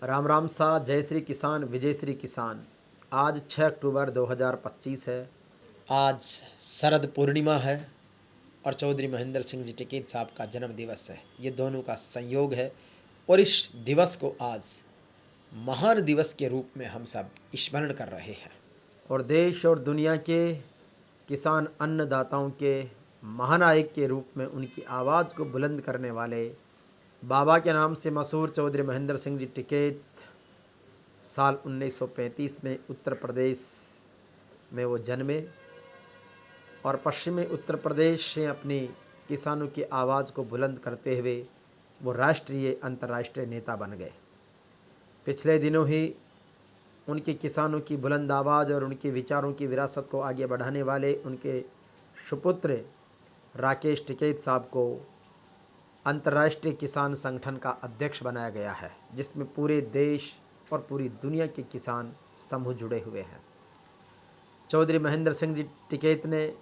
राम राम सा। जय श्री किसान, विजय श्री किसान। आज 6 अक्टूबर 2025 है। आज शरद पूर्णिमा है और चौधरी महेंद्र सिंह जी टिकैत साहब का जन्म दिवस है। ये दोनों का संयोग है और इस दिवस को आज महान दिवस के रूप में हम सब स्मरण कर रहे हैं। और देश और दुनिया के किसान अन्नदाताओं के महानायक के रूप में उनकी आवाज़ को बुलंद करने वाले बाबा के नाम से मशहूर चौधरी महेंद्र सिंह जी टिकैत साल 1935 में उत्तर प्रदेश में वो जन्मे और पश्चिमी उत्तर प्रदेश से अपनी किसानों की आवाज़ को बुलंद करते हुए वो राष्ट्रीय अंतर्राष्ट्रीय नेता बन गए। पिछले दिनों ही उनके किसानों की बुलंद आवाज़ और उनके विचारों की विरासत को आगे बढ़ाने वाले उनके सुपुत्र राकेश टिकैत साहब को अंतर्राष्ट्रीय किसान संगठन का अध्यक्ष बनाया गया है, जिसमें पूरे देश और पूरी दुनिया के किसान समूह जुड़े हुए हैं। चौधरी महेंद्र सिंह जी टिकैत ने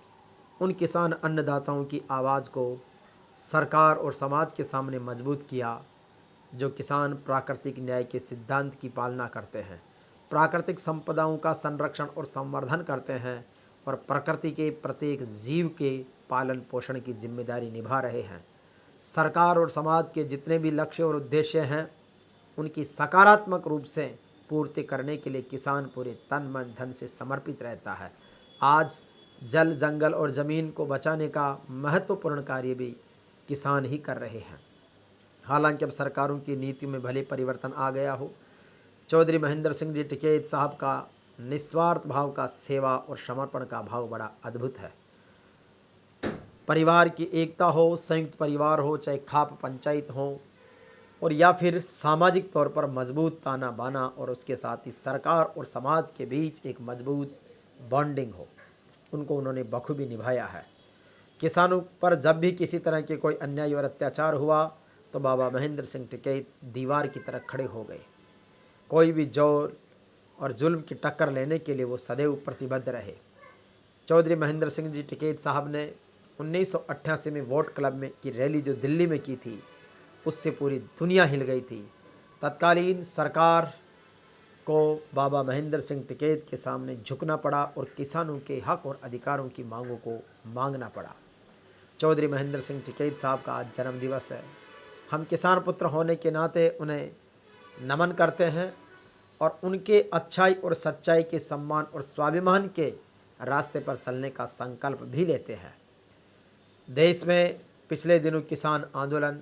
उन किसान अन्नदाताओं की आवाज़ को सरकार और समाज के सामने मजबूत किया, जो किसान प्राकृतिक न्याय के सिद्धांत की पालना करते हैं, प्राकृतिक संपदाओं का संरक्षण और संवर्धन करते हैं और प्रकृति के प्रत्येक जीव के पालन पोषण की जिम्मेदारी निभा रहे हैं। सरकार और समाज के जितने भी लक्ष्य और उद्देश्य हैं, उनकी सकारात्मक रूप से पूर्ति करने के लिए किसान पूरे तन मन धन से समर्पित रहता है। आज जल जंगल और ज़मीन को बचाने का महत्वपूर्ण कार्य भी किसान ही कर रहे हैं। हालांकि अब सरकारों की नीति में भले परिवर्तन आ गया हो, चौधरी महेंद्र सिंह जी टिकैत साहब का निस्वार्थ भाव का सेवा और समर्पण का भाव बड़ा अद्भुत है। परिवार की एकता हो, संयुक्त परिवार हो, चाहे खाप पंचायत हो और या फिर सामाजिक तौर पर मजबूत ताना बाना और उसके साथ ही सरकार और समाज के बीच एक मजबूत बॉन्डिंग हो, उनको उन्होंने बखूबी निभाया है। किसानों पर जब भी किसी तरह के कोई अन्याय और अत्याचार हुआ तो बाबा महेंद्र सिंह टिकैत दीवार की तरह खड़े हो गए। कोई भी जोर और जुल्म की टक्कर लेने के लिए वो सदैव प्रतिबद्ध रहे। चौधरी महेंद्र सिंह जी टिकैत साहब ने 1988 में वोट क्लब में की रैली जो दिल्ली में की थी, उससे पूरी दुनिया हिल गई थी। तत्कालीन सरकार को बाबा महेंद्र सिंह टिकैत के सामने झुकना पड़ा और किसानों के हक और अधिकारों की मांगों को मांगना पड़ा। चौधरी महेंद्र सिंह टिकैत साहब का आज जन्म दिवस है। हम किसान पुत्र होने के नाते उन्हें नमन करते हैं और उनके अच्छाई और सच्चाई के सम्मान और स्वाभिमान के रास्ते पर चलने का संकल्प भी लेते हैं। देश में पिछले दिनों किसान आंदोलन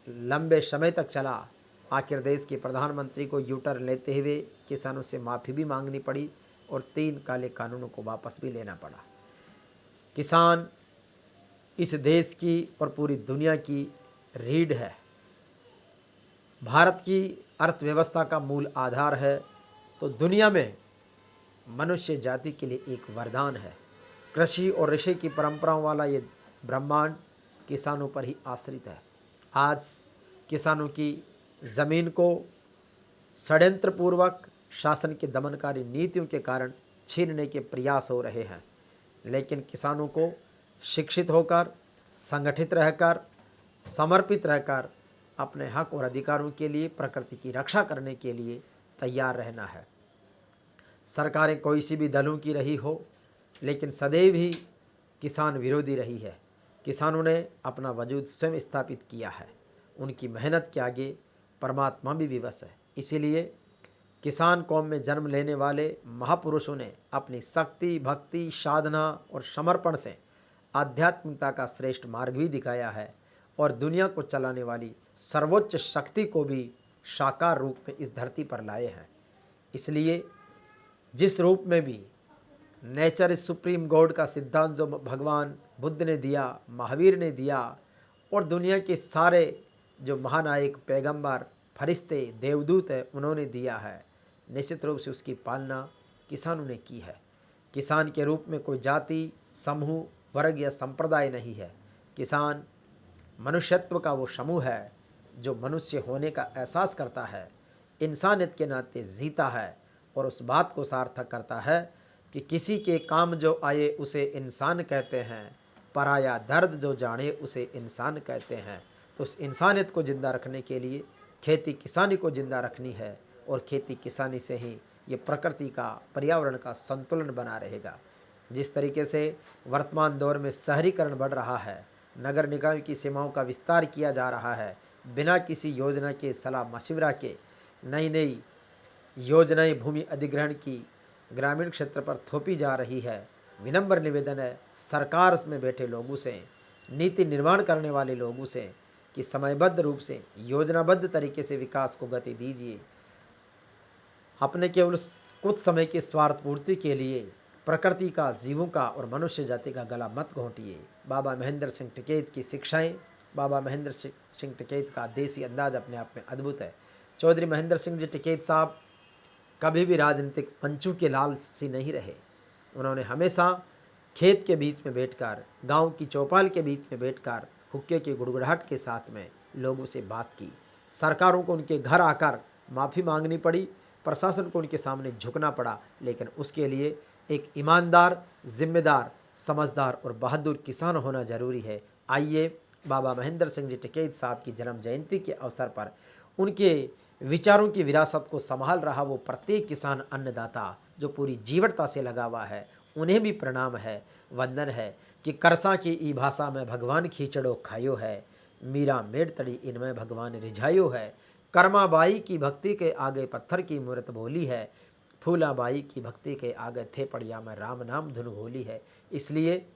लंबे समय तक चला। आखिर देश के प्रधानमंत्री को यू टर्न लेते हुए किसानों से माफ़ी भी मांगनी पड़ी और 3 काले कानूनों को वापस भी लेना पड़ा। किसान इस देश की और पूरी दुनिया की रीढ़ है, भारत की अर्थव्यवस्था का मूल आधार है, तो दुनिया में मनुष्य जाति के लिए एक वरदान है। कृषि और ऋषि की परंपराओं वाला ये ब्रह्मांड किसानों पर ही आश्रित है। आज किसानों की ज़मीन को षड्यंत्रपूर्वक शासन के दमनकारी नीतियों के कारण छीनने के प्रयास हो रहे हैं, लेकिन किसानों को शिक्षित होकर, संगठित रहकर, समर्पित रहकर अपने हक और अधिकारों के लिए, प्रकृति की रक्षा करने के लिए तैयार रहना है। सरकारें कोई सी भी दलों की रही हो, लेकिन सदैव ही किसान विरोधी रही है। किसानों ने अपना वजूद स्वयं स्थापित किया है। उनकी मेहनत के आगे परमात्मा भी विवश है। इसीलिए किसान कौम में जन्म लेने वाले महापुरुषों ने अपनी शक्ति, भक्ति, साधना और समर्पण से आध्यात्मिकता का श्रेष्ठ मार्ग भी दिखाया है और दुनिया को चलाने वाली सर्वोच्च शक्ति को भी साकार रूप में इस धरती पर लाए हैं। इसलिए जिस रूप में भी नेचर इज सुप्रीम गॉड का सिद्धांत जो भगवान बुद्ध ने दिया, महावीर ने दिया और दुनिया के सारे जो महानायक, पैगंबर, फरिश्ते, देवदूत हैं, उन्होंने दिया है, निश्चित रूप से उसकी पालना किसानों ने की है। किसान के रूप में कोई जाति, समूह, वर्ग या संप्रदाय नहीं है। किसान मनुष्यत्व का वो समूह है जो मनुष्य होने का एहसास करता है, इंसानियत के नाते जीता है और उस बात को सार्थक करता है कि किसी के काम जो आए उसे इंसान कहते हैं, पराया दर्द जो जाने उसे इंसान कहते हैं। तो उस इंसानियत को ज़िंदा रखने के लिए खेती किसानी को ज़िंदा रखनी है और खेती किसानी से ही ये प्रकृति का, पर्यावरण का संतुलन बना रहेगा। जिस तरीके से वर्तमान दौर में शहरीकरण बढ़ रहा है, नगर निकाय की सीमाओं का विस्तार किया जा रहा है, बिना किसी योजना के, सलाह मशविरा के नई नई योजनाएं भूमि अधिग्रहण की ग्रामीण क्षेत्र पर थोपी जा रही है। विनम्र निवेदन है सरकार में बैठे लोगों से, नीति निर्माण करने वाले लोगों से कि समयबद्ध रूप से, योजनाबद्ध तरीके से विकास को गति दीजिए। अपने केवल कुछ समय की स्वार्थ पूर्ति के लिए प्रकृति का, जीवों का और मनुष्य जाति का गला मत घोंटिए। बाबा महेंद्र सिंह टिकैत की शिक्षाएं, बाबा महेंद्र सिंह टिकैत का देसी अंदाज अपने आप में अद्भुत है। चौधरी महेंद्र सिंह जी टिकैत साहब कभी भी राजनीतिक पंचों के लालची नहीं रहे। उन्होंने हमेशा खेत के बीच में बैठकर, गांव की चौपाल के बीच में बैठकर हुक्के की गुड़गुड़ाहट के साथ में लोगों से बात की। सरकारों को उनके घर आकर माफ़ी मांगनी पड़ी, प्रशासन को उनके सामने झुकना पड़ा, लेकिन उसके लिए एक ईमानदार, जिम्मेदार, समझदार और बहादुर किसान होना जरूरी है। आइए बाबा महेंद्र सिंह जी टिकैत साहब की जन्म जयंती के अवसर पर उनके विचारों की विरासत को संभाल रहा वो प्रत्येक किसान अन्नदाता जो पूरी जीवटता से लगा हुआ है, उन्हें भी प्रणाम है, वंदन है कि करसा की ई भाषा में भगवान खींचड़ो खायो है, मीरा मेड़ तड़ी इनमें भगवान रिझायो है। कर्माबाई की भक्ति के आगे पत्थर की मूर्त बोली है, फूलाबाई की भक्ति के आगे थे पड़िया में राम नाम धुन होली है। इसलिए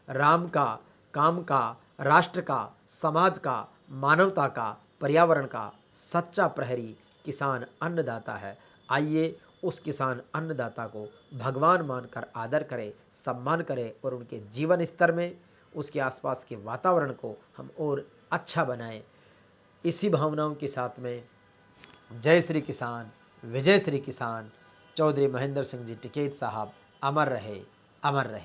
राम का, काम का, राष्ट्र का, समाज का, मानवता का, पर्यावरण का सच्चा प्रहरी किसान अन्नदाता है। आइए उस किसान अन्नदाता को भगवान मानकर आदर करें, सम्मान करें और उनके जीवन स्तर में, उसके आसपास के वातावरण को हम और अच्छा बनाएं। इसी भावनाओं के साथ में जय श्री किसान, विजय श्री किसान। चौधरी महेंद्र सिंह जी टिकैत साहब अमर रहे, अमर रहे।